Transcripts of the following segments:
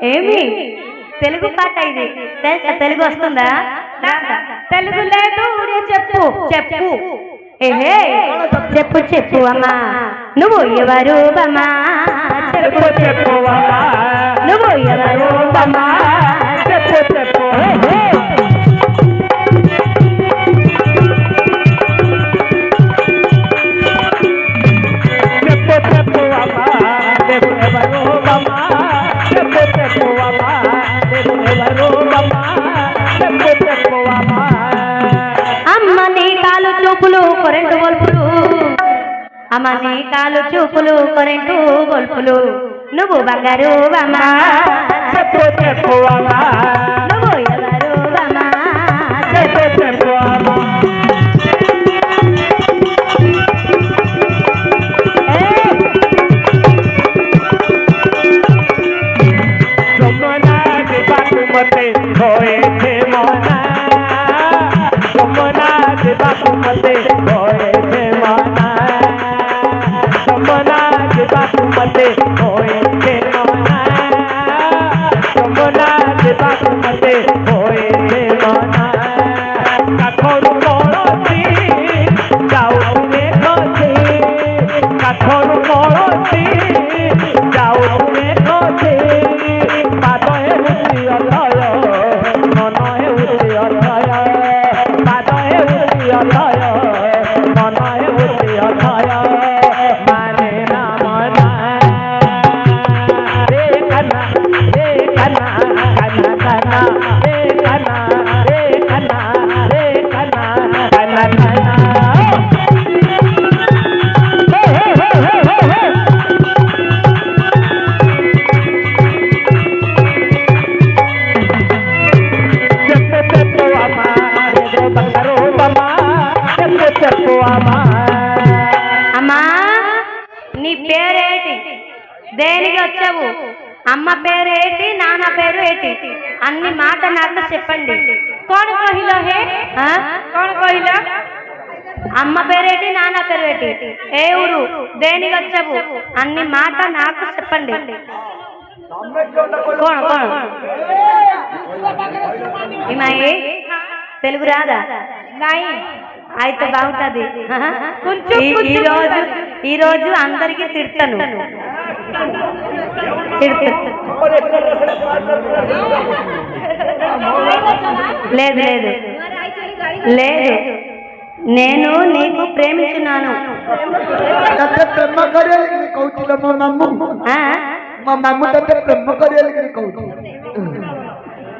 ఏమి తెలుగు పాట ఇది తెలుగు వస్తుందా తెలుగు లేదు చెప్పు చెప్పు ఏహే చెప్పు చెప్పు అమ్మా నువ్వు ఎవరు బమ్మా చెప్పు చెప్పు అమ్మా నువ్వు ఎవరు బమ్మా చెప్పు చెప్పు అమ్మ నీ కాలు చూపులు కరెంటు బల్బులు అమ్మ నీ కాలు చూపులు కరెంటు బల్బులు నువ్వు బంగారు అమ్మా చెప్పు చెప్పు అమ్మా నువ్వు ఎవరు అమ్మా చెప్పు చెప్పు అమ్మా అమ్మా నీ పేరేటి దేనికి వచ్చావు అమ్మ పేరు ఏంటి నాన్న పేరు ఏంటి అన్ని మాట నాకు చెప్పండి కోण कहिला है కోण कहिला అమ్మ పేరేటి నాన్న పేరు ఏంటి ఏ ఊరు దేనికి వచ్చావు అన్ని మాట నాకు చెప్పండి కోण కోण ఇమాయి తెలుగు రాదా అయితే బాగుంటది ఈ రోజు అందరికి తిడతాను లేదు లేదు లేదు నేను నీకు ప్రేమించున్నాను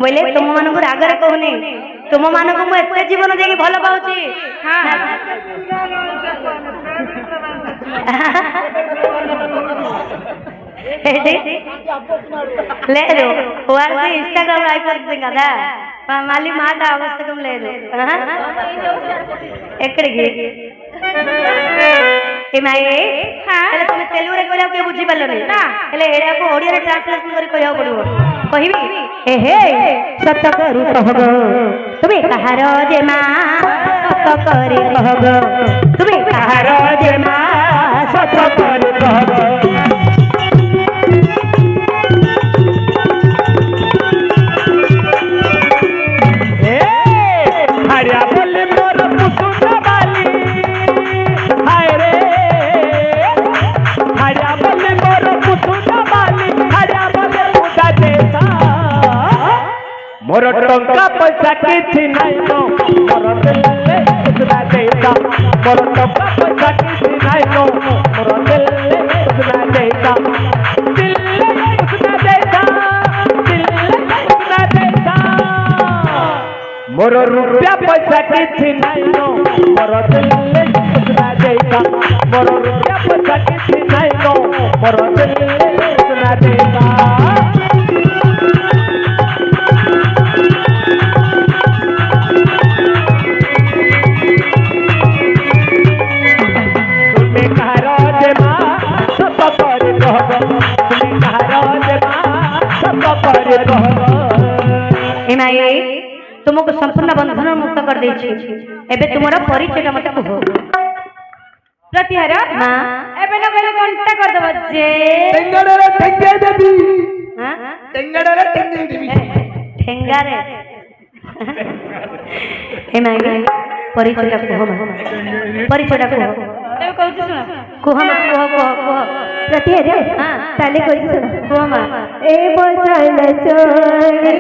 बोले तुम मान को रागर कहूनी तुम मान को एते जीवन देखी भल पाऊची లేదు వారికి ఇన్స్టాగ్రామ్ లో అయిపోతుంది కదా మళ్ళీ మాట అవసరం లేదు ఎక్కడికి তুমি তেলুগুরে কইলা কে বুঝি পারলনি হেলে এডাকো ওড়িয়ারে ট্রান্সলেশন করে কইয়া পড়িব কহিবি এ হে সত্য করি কহব তুমি কাহার যে মা সত্য করে কহব তুমি কাহার যে মা সত্য করে কহব मोर टंका पैसा किछि नहीं नो मोर दिल सुना देता मोर टंका पैसा किछि नहीं नो मोर दिल सुना देता दिल सुना देता दिल सुना देता मोर रुपया पैसा किछि नहीं नो मोर दिल सुना देता मोर रुपया पैसा किछि नहीं नो मोर दिल सुना देता तुमको संपूर्ण बंधन मुक्त कर देछि एबे तुमरा परिचय मते कहो प्रतिहार मां एबे न कहले घंटा कर दब जे टेंगड़े टेंगे देबी टेंगारे टेंगे देवी ठेंगारे ए माई परिचय कुह परिचय कुह तब कहू सुन कुह मा कुह प्रति रे हां ताले कहू सुन कुह मा ए बचन चोरी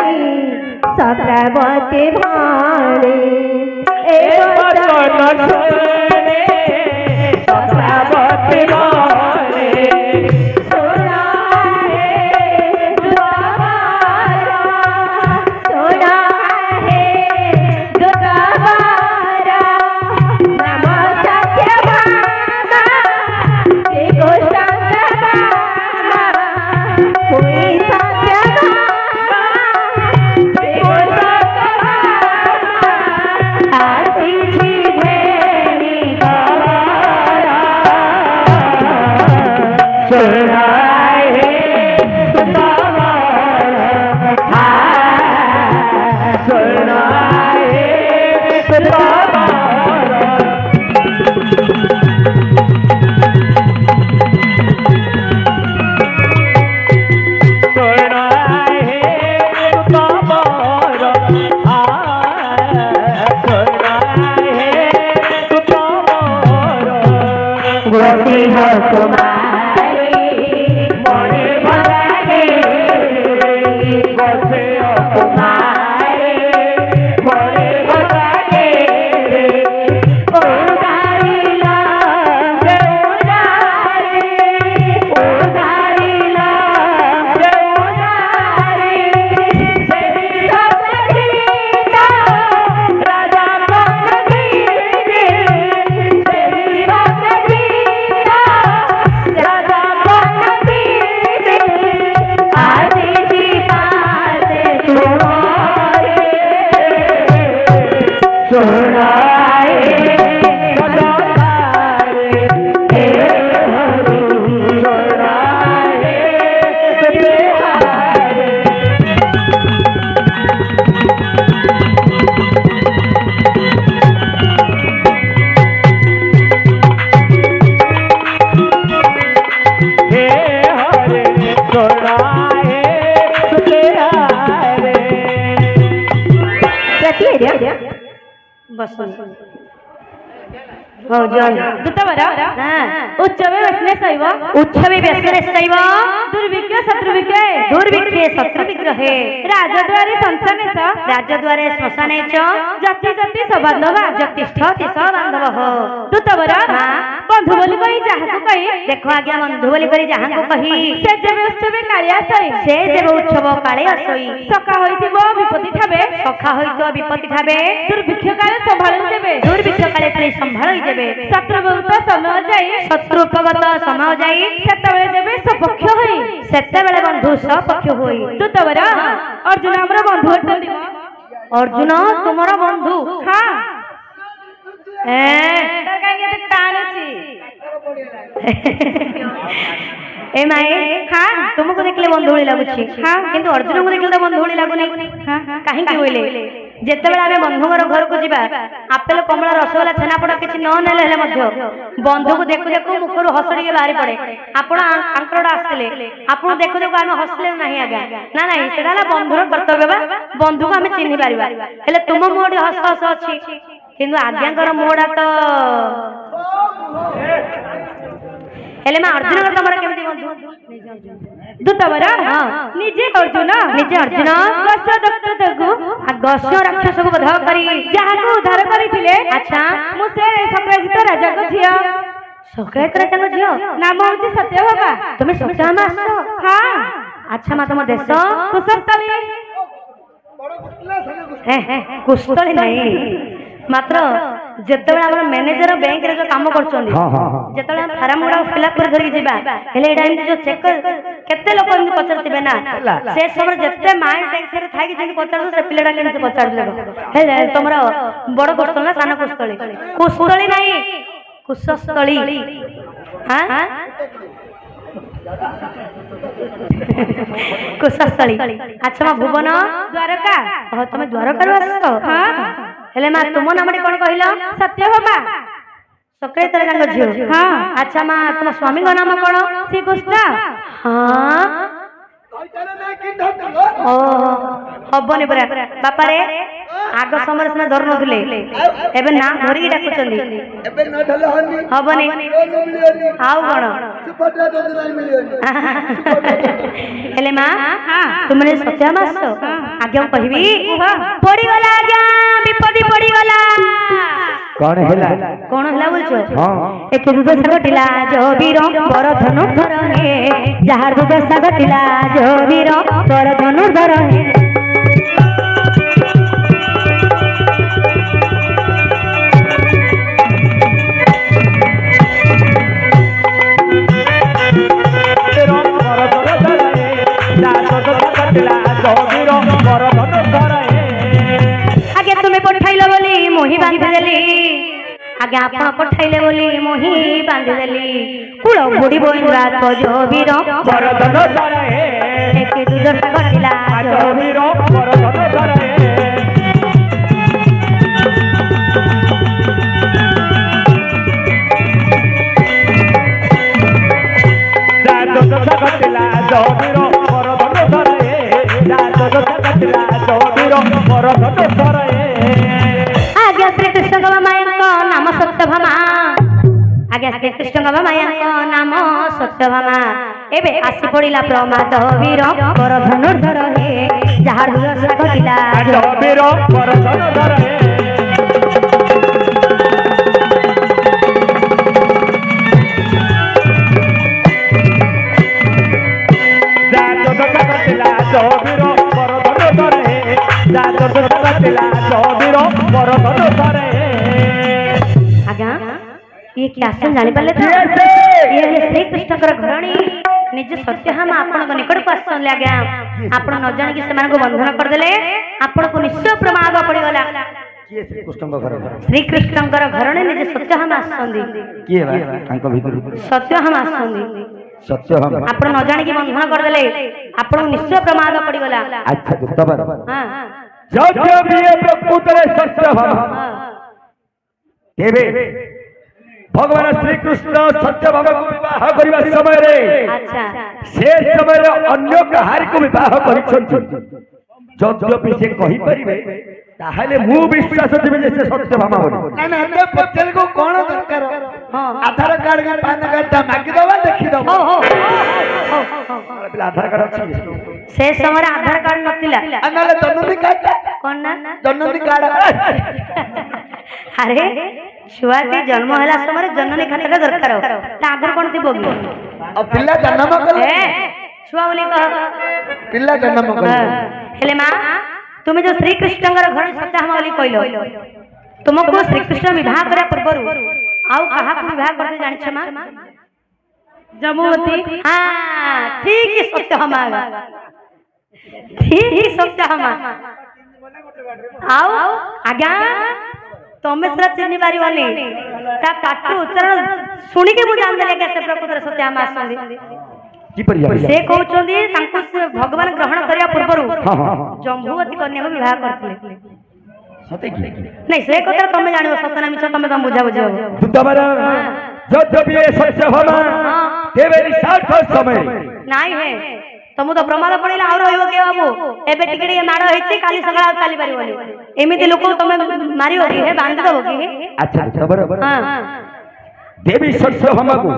सत्रावती भाणी ए बचन चोरे सत्रावती भाणी सोना है दुआरा सोना है दुआरा नम सत्य भामा से गोष्ठांग भामा कोई सत्य भामा से गोष्ठांग भामा आसी छी भेणी गवारा सुनाए सुनाए तुम्हारी मोरे भगागे बसे तुम्हारे मोरे भगागे उधारीला उधारीला उधारी से सप्तगीता राजा पद्मगीते से सप्तगीता राजा पद्मगीते आदि जी पासे तुम्हारे सुनाए बस हो जन दुतवरा हां उच्चवे वसने सैव उच्छवे व्यसने सैव दुर्भिक्ष शत्रुभिक्ष दुर्भिक्षे शत्रुविग्रहे राजद्वारे संसने स राजद्वारे श्मशाने च जाति जाति सबांधवा जतिष्ठति सबांधवः दुतवरा बंधु बोली कही जाहाକୁ कही देखो आज्ञा बंधु बोली करी जाहाଙ୍କୁ कही से जेबे उत्सवे कालिया सई से देव उत्सव काळे असई सका होइथिबो विपत्ति ठाबे सखा होइतो विपत्ति ठाबे दुर्भिक्ष काले संभाळी देबे दुर्भिक्ष काळे काळे संभाळी देबे शत्रु बहुत समय जाई शत्रु उपगत समय जाई सेतबेले जेबे सपक्ष होई सेतेबेले बंधु सपक्ष होई दुतवरा अर्जुन हमर बंधु अटली अर्जुन तुमर बंधु हां ए तर काहे ते टाणुची ए माए हां तुमको देखले बंधुळी लागुची हां किंतु अर्जुन को देखले बंधुळी लागुनी हां काहे की होइले जेतेबेले आमे बंधुगर घर को जिबा आपेल कमला रसगोला छेनापोड़ा किछि न नेले हेले मध्य बंधु को देखु देखु मुखरु हसड़ी के बाहरी पड़े आपण आंकरडा आसले आपण देखु देखु आमे हसले नाही आगा ना नाही सेडाला बंधुर कर्तव्य बा बंधु को आमे चिन्हि पारिबा हेले तुम मोडी हस हस अछि किंतु आज्ञाकर मोडा तो हेले मा अर्जुन कर तमरा केमति बंधु दुतवरा हां निजे अर्जुन गस दत्त दगु आ गस राक्षस को वध करी जाहाକୁ उद्धार କରିଥିଲେ अच्छा ମୁଁ ସେ ସକ୍ରାଜିତ ରାଜାଙ୍କ ଝିଅ सकाळत राजाଙ୍କ झियो ନାମ ହେଉଛି ସତ୍ୟଭାମା तुम सत्यामा आसो ହଁ अच्छा मा तुम देश କୁଶସ୍ଥଳୀ कुशली नहीं मात्र जेतेबेला हमर मैनेजर बैंक रे जो काम करछोंदी जेतेबेला फार्म गुडा फिलअप कर धरि जिबा हेले एटा जो चेक केते लोक एमि पचरतिबे ना से समय जेते माइंड टेंशन रे थाई कि जेनि पचरदो से पिलेडा केमि पचर देबो हेले तमरा बड़ कुशल ना साना कुशली नहीं कुशस्थली हां कुशस्थली अच्छा मा भुवन द्वारका हो तुम द्वारका रु आसो हां हेले मा तुम नामडी कोन कहिलो सत्यभामा सक्रैत राजाଙ୍କ झियो हां अच्छा मा तुम स्वामी को नाम कोन श्री कृष्ण हां ଓହୋ ହବନି ପରା ବାପାରେ ଆଗ ସମୟରେ ସିନା ଧରୁ ନଥିଲେ ଏବେ ନା ଧରିକି ଡାକୁଛନ୍ତି ହବନି ଆଉ କଣ ହେଲେ ମା ତୁମେ ସତ୍ୟ ମାସ ଆଜ୍ଞା କହିବି ପଡିଗଲା ଆଜ୍ଞା ବିପତ୍ତି ପଡିଗଲା କଣ ହେଲା ବୋଲଛ ଏକ ଦୁଧ ଶାଗଟିଲା ଜବୀର ବର ଧନୁ ଧର ହେ ଯାହାର ଦୁଧ ଶାଗଟିଲା ଜବୀର ବର ଧନୁ ଧର ହେ ଆଜ୍ଞା ତୁମେ ପଠାଇଲ ବୋଲି ମୁହିଁ ବାନ୍ଧିଦେଲି ଆଜ୍ଞା ଆପଣ ପଠାଇଲେ ବୋଲି ମୁହିଁ ବାନ୍ଧିଦେଲି କୂଳ ବୁଡ଼ିବ ଇନ୍ଦ୍ରାତ ଜବୀର ବରଦନ ଧରେ ଏକେ ଦୁଧ ଶାଗଟିଲା ଜବୀର ବରଦନ ଧରେ ଶାଗଟିଲା ଜବୀର ବରଦନ ଧରେ ଶାଗଟିଲା ଜବୀର ବରଦନ ଧରେ ଆଜ୍ଞା ଶ୍ରୀକୃଷ୍ଣଙ୍କ ମାୟାଙ୍କ ନାମ ସତ୍ୟଭାମା ଆଜ୍ଞା ଶ୍ରୀକୃଷ୍ଣଙ୍କ ମାୟାଙ୍କ ନାମ ସତ୍ୟଭାମା ଏବେ ଆସି ପଡିଲା ପ୍ରମାଦ ବୀର ବର ଧନୁର୍ଧର ହେ ଯାହାର ଦୁଧ ଶାଗଟିଲା ଜବୀର ବରଦନ ଧରେ ଆଜ୍ଞା ଇଏ କି ଆସନ ଜାଣିପାରିଲେ ତ ଇଏ ହେଲେ ଶ୍ରୀକୃଷ୍ଣଙ୍କର ଘରଣୀ ନିଜ ସତ୍ୟଭାମା ଆପଣଙ୍କ ନିକଟକୁ ଆସିଛନ୍ତି ଆଜ୍ଞା ଆପଣ ନ ଜାଣିକି ସେମାନଙ୍କୁ ବନ୍ଧନ କରିଦେଲେ ଆପଣଙ୍କୁ ନିଶ୍ଚୟ ପ୍ରମାଦ ପଡିଗଲା ଶ୍ରୀକୃଷ୍ଣଙ୍କର ଘରଣୀ ନିଜ ସତ୍ୟଭାମା ଆସିଛନ୍ତି ସତ୍ୟଭାମା ଆସିଛନ୍ତି ଆପଣ ନ ଜାଣିକି ବନ୍ଧନ କରିଦେଲେ ଆପଣଙ୍କୁ ନିଶ୍ଚୟ ପ୍ରମାଦ ପଡିଗଲା भगवान श्रीकृष्ण सत्यभामा को विवाह करने समय से समय अन्य कहार को विवाह करद्यपि से कही परिबे ताहले मु विश्वास देबे जे से सत्यभामा बोली ना ना पटेल को कोन दरकार आधार कार्ड का पैन कार्ड ता मागी दबा देखि दबो आधार कार्ड अछि से समय आधार कार्ड नथिला अनले जननी कार्ड कोन ना जननी कार्ड अरे छुआटी जन्म होला समय जननी खाता दरकार ता आधार कोन थिबो कि अब पिल्ला जन्म कले ए छुआ बोली कह पिल्ला जन्म कले हेले मां तुम जो श्रीकृष्णଙ୍କର ଘର ସତ୍ୟଭାମା ବୋଲି କହିଲ तुमको श्रीकृष्ण विवाह करे पूर्व आउ कहा को विवाह करते जानिछ मां जमुवती हां ठीक ही सत्यभामा ठीक ही सत्यभामा आउ आज्ञा तमे सरा चिन्ह पारी वाली ता पाटु उच्चारण सुनी के मु जान देले के से प्रकृतर सत्यभामा आसंदी से कहउचंदी तांको से भगवान ग्रहण करिया पूर्व जम्बुवती कन्या को विवाह करथिले सते की नहीं से कथा तमे जानिबो सतना मिछ तमे तम बुझा बुझो दुदबर जब ये सत्यभामा देवे निशार्थ समय नाही है तमु तो प्रमाद पड़िला और होइबो के बाबू एबे टिकड़ी माड़ हेछि काली सगळा चाली परिबोली एमिति लोक तमे मारियो कि हे बांध दबो कि अच्छा दुदबर हां देवी सत्यभामा को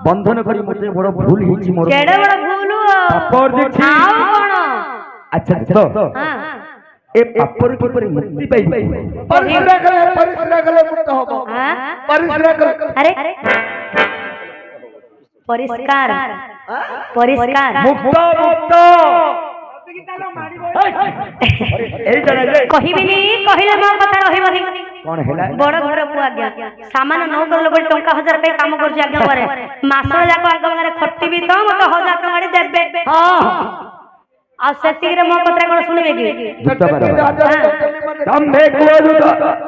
बंधन करी मते बड़ भूल हिची मोर केडे बड़ भूल पापर देखि आउ कोन अच्छा तो हां ए पापर की पर मुक्ति पाई परिश्रा कले मुक्त होबो हां परिश्रा कले अरे परिष्कार परिष्कार मुक्त मुक्त कहिबिनी कहिले मो कथा रहिबनी कोन हैला बड़ घर पु आज्ञा सामान न कर लोग टंका 1000 पे काम कर आज्ञा करे मासर जाक आज्ञा मारे खट्टी भी तो मते 1000 टंका देबे हां आ सेति रे मो कथा कोन सुनिबे कि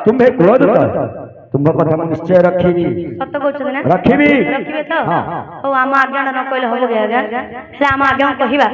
तुम्हे क्रोध तुम कथा मु निश्चय रखिबी सत्य कहछ ना रखिबी रखिबे तो ओ आम आज्ञा न कहले होबो आज्ञा से आम आज्ञा कहिबा